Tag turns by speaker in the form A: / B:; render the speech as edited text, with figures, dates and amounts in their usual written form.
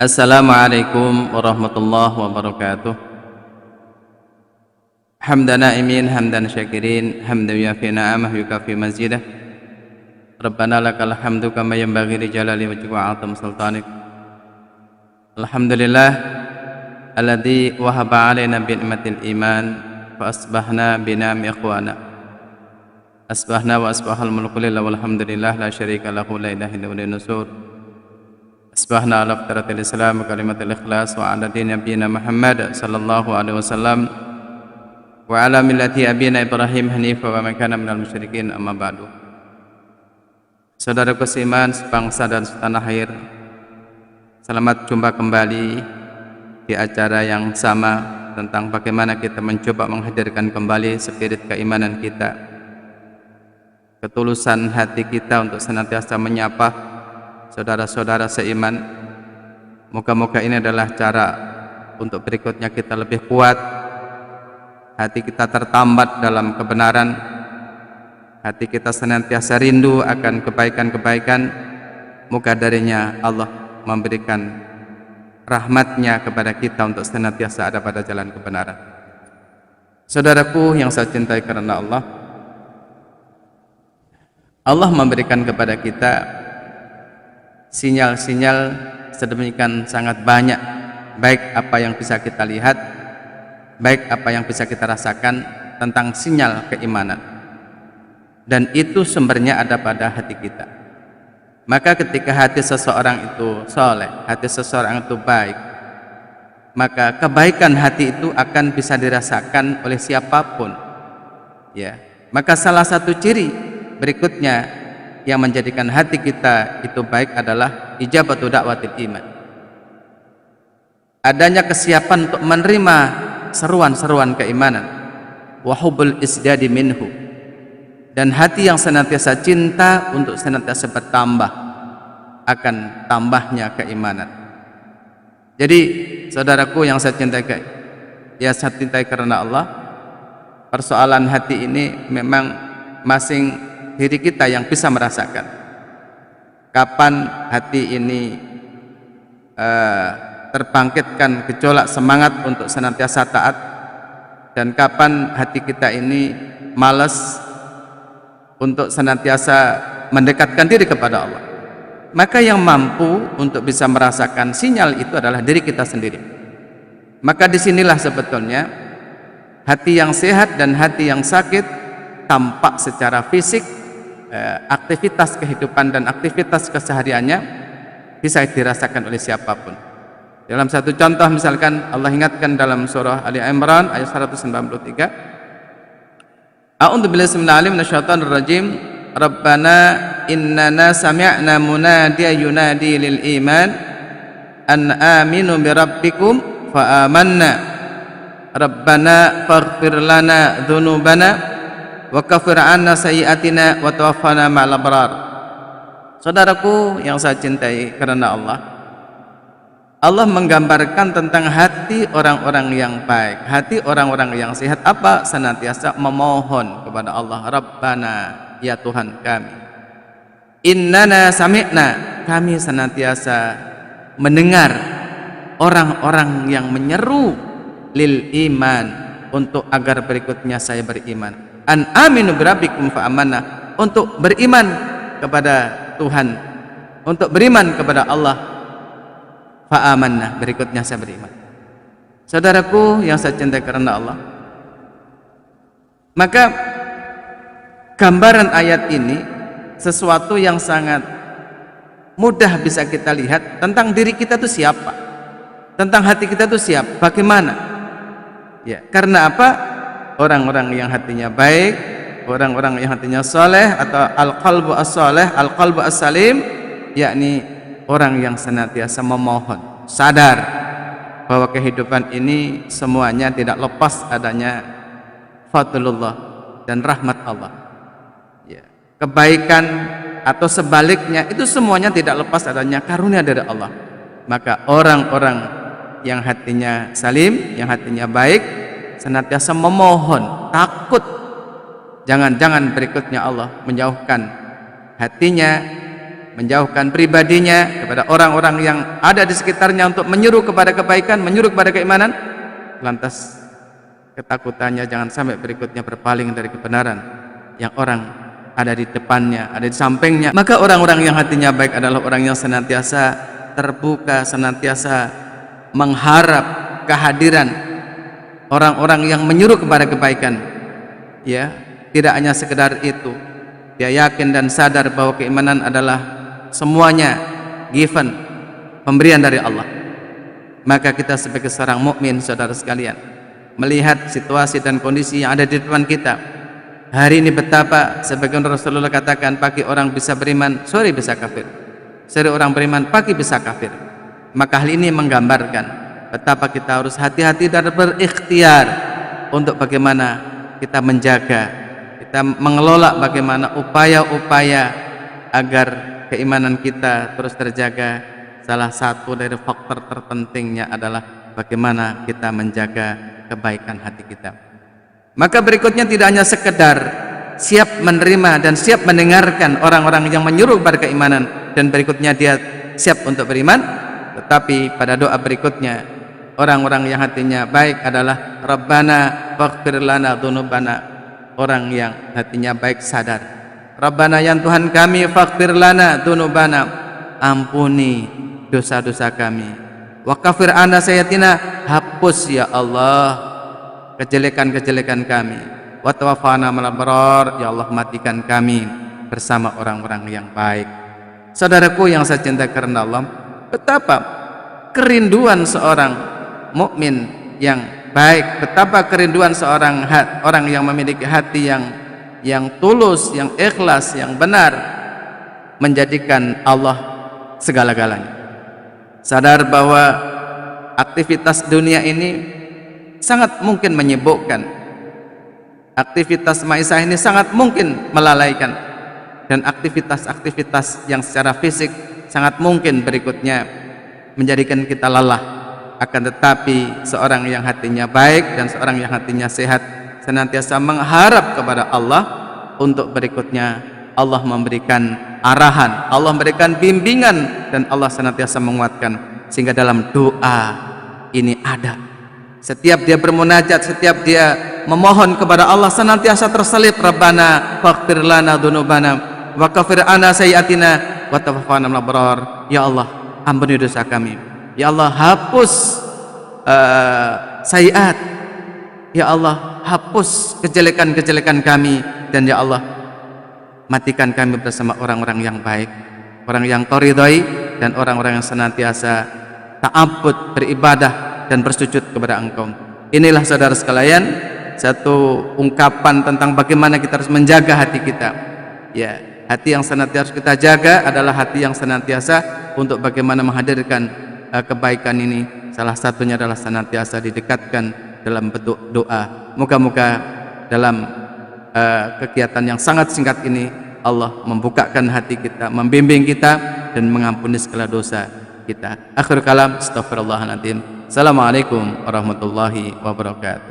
A: Assalamualaikum warahmatullahi wabarakatuh. Hamdan na'imin, hamdan syakirin, hamdan yuafi na'amah yukafi mazidah. Rabbana lakal hamdu kama yanbaghi li jalali wajhika wa 'azimi sultanik. Alhamdulillah alladzi wahaba 'alaina bi ni'matil iman fa asbahna bi ni'ami ikhwana. Asbahna wa asbahal mulku lillahi walhamdulillah la syarika lahu la ilaha illa huwa nusur. Asbahna ala fitratil Islam kalimatul ikhlas wa ala dini nabiyina Muhammad sallallahu alaihi wasallam wa ala millati abina Ibrahim hanifa wa man kana minal musyrikin, amma ba'du. Saudaraku seiman, sebangsa dan setanah air, selamat jumpa kembali di acara yang sama tentang bagaimana kita mencoba menghadirkan kembali spirit keimanan kita, ketulusan hati kita untuk senantiasa menyapa saudara-saudara seiman. Moga-moga ini adalah cara untuk berikutnya kita lebih kuat, hati kita tertambat dalam kebenaran, hati kita senantiasa rindu akan kebaikan-kebaikan. Moga darinya Allah memberikan rahmatnya kepada kita untuk senantiasa ada pada jalan kebenaran. Saudaraku yang saya cintai karena Allah memberikan kepada kita sinyal-sinyal sedemikian sangat banyak, baik apa yang bisa kita lihat, baik apa yang bisa kita rasakan tentang sinyal keimanan, dan itu sumbernya ada pada hati kita. Maka ketika hati seseorang itu soleh, hati seseorang itu baik, maka kebaikan hati itu akan bisa dirasakan oleh siapapun, ya. Maka salah satu ciri berikutnya yang menjadikan hati kita itu baik adalah ijabatu da'watil iman, adanya kesiapan untuk menerima seruan-seruan keimanan, wa hubbul isdadi minhu, dan hati yang senantiasa cinta untuk senantiasa bertambah akan tambahnya keimanan. Jadi saudaraku yang saya cintai, saya cintai karena Allah, persoalan hati ini memang masing diri kita yang bisa merasakan kapan hati ini terbangkitkan gejolak semangat untuk senantiasa taat, dan kapan hati kita ini malas untuk senantiasa mendekatkan diri kepada Allah. Maka yang mampu untuk bisa merasakan sinyal itu adalah diri kita sendiri. Maka disinilah sebetulnya hati yang sehat dan hati yang sakit tampak secara fisik, aktivitas kehidupan dan aktivitas kesehariannya bisa dirasakan oleh siapapun. Dalam satu contoh misalkan Allah ingatkan dalam surah Ali Imran ayat 193, A'udzu billahi minasyaitonir rajim, Rabbana innana sami'na munadiyan yunadi lil iman an aminu bi rabbikum fa amanna Rabbana faghfir lana dzunubana wa kafir anna sayyi'atina wa tawaffana ma'al abrar. Saudaraku yang saya cintai karena Allah menggambarkan tentang hati orang-orang yang baik, hati orang-orang yang sehat apa? Senantiasa memohon kepada Allah, Rabbana, ya Tuhan kami, innana sami'na, kami senantiasa mendengar orang-orang yang menyeru lil iman, untuk agar berikutnya saya beriman, an aminu birabbikum fa amanna, untuk beriman kepada Tuhan, untuk beriman kepada Allah, fa amanna, berikutnya saya beriman. Saudaraku yang saya cintai karena Allah, maka gambaran ayat ini sesuatu yang sangat mudah bisa kita lihat tentang diri kita itu siapa, tentang hati kita itu siapa, bagaimana, ya. Karena apa? Orang-orang yang hatinya baik, orang-orang yang hatinya soleh atau al-qalbu as-soleh, al-qalbu as-salim, yakni orang yang senantiasa memohon, sadar bahwa kehidupan ini semuanya tidak lepas adanya fadlullah dan rahmat Allah, ya. Kebaikan atau sebaliknya itu semuanya tidak lepas adanya karunia dari Allah. Maka orang-orang yang hatinya salim, yang hatinya baik, senantiasa memohon, takut jangan-jangan berikutnya Allah menjauhkan hatinya menjauhkan pribadinya kepada orang-orang yang ada di sekitarnya untuk menyuruh kepada kebaikan, menyuruh kepada keimanan, lantas ketakutannya jangan sampai berikutnya berpaling dari kebenaran yang orang ada di depannya, ada di sampingnya. Maka orang-orang yang hatinya baik adalah orang yang senantiasa terbuka, senantiasa mengharap kehadiran orang-orang yang menyuruh kepada kebaikan. Ya, tidak hanya sekedar itu, dia yakin dan sadar bahwa keimanan adalah semuanya given, pemberian dari Allah. Maka kita sebagai seorang mukmin, saudara sekalian, melihat situasi dan kondisi yang ada di depan kita hari ini, betapa sebagian Rasulullah katakan, pagi orang bisa beriman, sore bisa kafir, sore orang beriman, pagi bisa kafir. Maka hal ini menggambarkan betapa kita harus hati-hati dan berikhtiar untuk bagaimana kita menjaga, kita mengelola bagaimana upaya-upaya agar keimanan kita terus terjaga. Salah satu dari faktor terpentingnya adalah bagaimana kita menjaga kebaikan hati kita. Maka berikutnya tidak hanya sekedar siap menerima dan siap mendengarkan orang-orang yang menyuruh pada keimanan, dan berikutnya dia siap untuk beriman, tetapi pada doa berikutnya orang-orang yang hatinya baik adalah Rabbana faghfir lana dzunubana. Orang yang hatinya baik sadar, Rabbana, yang Tuhan kami, faghfir lana dzunubana, ampuni dosa-dosa kami, wa kafir anna sayyatina, hapus ya Allah kejelekan-kejelekan kami, wa tawaffana ma'al abrar, ya Allah matikan kami bersama orang-orang yang baik. Saudaraku yang saya cintai karena Allah, betapa kerinduan seorang mukmin yang baik, betapa kerinduan seorang orang yang memiliki hati yang tulus, yang ikhlas, yang benar, menjadikan Allah segala-galanya. Sadar bahwa aktivitas dunia ini sangat mungkin menyibukkan, aktivitas maisah ini sangat mungkin melalaikan, dan aktivitas-aktivitas yang secara fisik sangat mungkin berikutnya menjadikan kita lelah. Akan tetapi seorang yang hatinya baik dan seorang yang hatinya sehat senantiasa mengharap kepada Allah untuk berikutnya Allah memberikan arahan, Allah memberikan bimbingan, dan Allah senantiasa menguatkan, sehingga dalam doa ini ada, setiap dia bermunajat, setiap dia memohon kepada Allah, senantiasa terselip Rabbana faghfir lana dzunubana wa kafir anna sayyi'atina wa tawaffana ma'al abrar. Ya Allah, ampuni dosa kami, ya Allah hapus sayiat, ya Allah hapus kejelekan-kejelekan kami, dan ya Allah matikan kami bersama orang-orang yang baik, orang yang Kau ridhai, dan orang-orang yang senantiasa ta'abbud, beribadah dan bersujud kepada Engkau. Inilah saudara sekalian satu ungkapan tentang bagaimana kita harus menjaga hati kita. Ya, hati yang senantiasa kita jaga adalah hati yang senantiasa untuk bagaimana menghadirkan kebaikan ini. Salah satunya adalah senantiasa didekatkan dalam bentuk doa. Moga-moga dalam kegiatan yang sangat singkat ini Allah membukakan hati kita, membimbing kita, dan mengampuni segala dosa kita. Akhir kalam, astaghfirullahaladzim. Assalamualaikum warahmatullahi wabarakatuh.